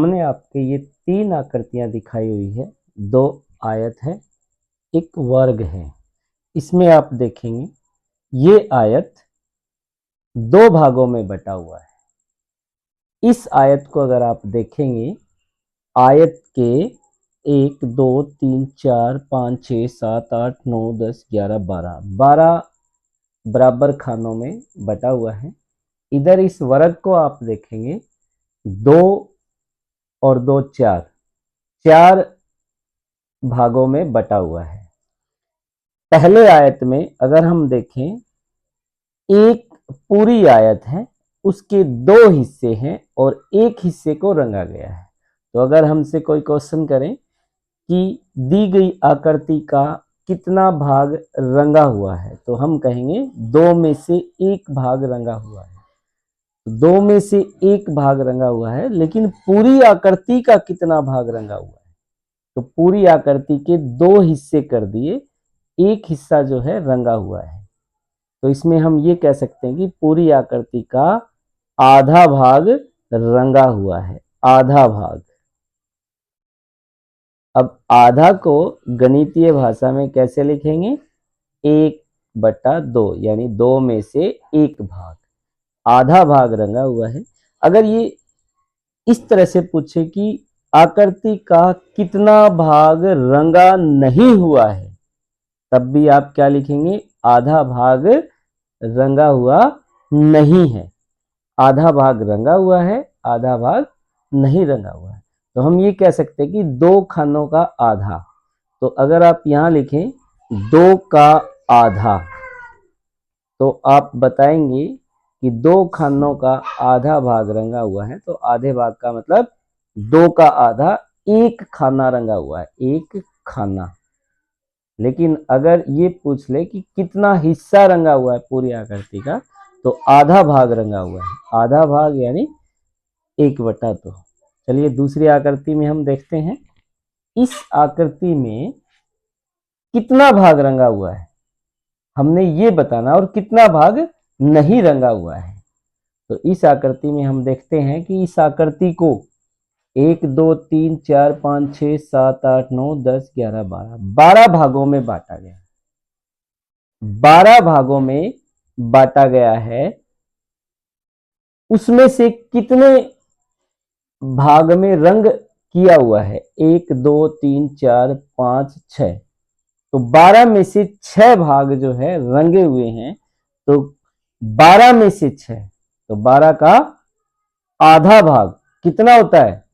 हमने आपके ये 3 आकृतियां दिखाई हुई है। 2 आयत है, एक वर्ग है। इसमें आप देखेंगे ये आयत 2 भागों में बटा हुआ है। इस आयत को अगर आप देखेंगे, आयत के 1 2 3 4 5 6 7 8 9 10 11 12 बराबर खानों में बटा हुआ है। इधर इस वर्ग को आप देखेंगे 2 और 2 4 भागों में बटा हुआ है। पहले आयत में अगर हम देखें, एक पूरी आयत है, उसके 2 हिस्से हैं और एक हिस्से को रंगा गया है। तो अगर हमसे कोई क्वेश्चन करें कि दी गई आकृति का कितना भाग रंगा हुआ है, तो हम कहेंगे 2 में से 1 भाग रंगा हुआ है। 2 में से 1 भाग रंगा हुआ है, लेकिन पूरी आकृति का कितना भाग रंगा हुआ है? तो पूरी आकृति के 2 हिस्से कर दिए, एक हिस्सा जो है रंगा हुआ है। तो इसमें हम ये कह सकते हैं कि पूरी आकृति का आधा भाग रंगा हुआ है, आधा भाग। अब आधा को गणितीय भाषा में कैसे लिखेंगे? 1/2, यानी 2 में से 1 भाग, आधा भाग रंगा हुआ है। अगर ये इस तरह से पूछे कि आकृति का कितना भाग रंगा नहीं हुआ है, तब भी आप क्या लिखेंगे? आधा भाग रंगा हुआ नहीं है। आधा भाग रंगा हुआ है, आधा भाग नहीं रंगा हुआ है। तो हम ये कह सकते हैं कि 2 खानों का आधा। तो अगर आप यहां लिखें 2 का आधा, तो आप बताएंगे कि 2 खानों का आधा भाग रंगा हुआ है। तो आधे भाग का मतलब 2 का आधा 1 खाना रंगा हुआ है, 1 खाना। लेकिन अगर ये पूछ ले कि कितना हिस्सा रंगा हुआ है पूरी आकृति का, तो आधा भाग रंगा हुआ है। आधा भाग यानी 1/2। चलिए दूसरी आकृति में हम देखते हैं, इस आकृति में कितना भाग रंगा हुआ है हमने ये बताना, और कितना भाग नहीं रंगा हुआ है। तो इस आकृति में हम देखते हैं कि इस आकृति को 1 2 3 4 5 6 7 8 9 10 11 12 भागों में बांटा गया। 12 भागों में बांटा गया है। उसमें से कितने भाग में रंग किया हुआ है? 1 2 3 4 5 6। तो 12 में से 6 भाग जो है रंगे हुए हैं। तो 12 में से 6, तो 12 का आधा भाग कितना होता है?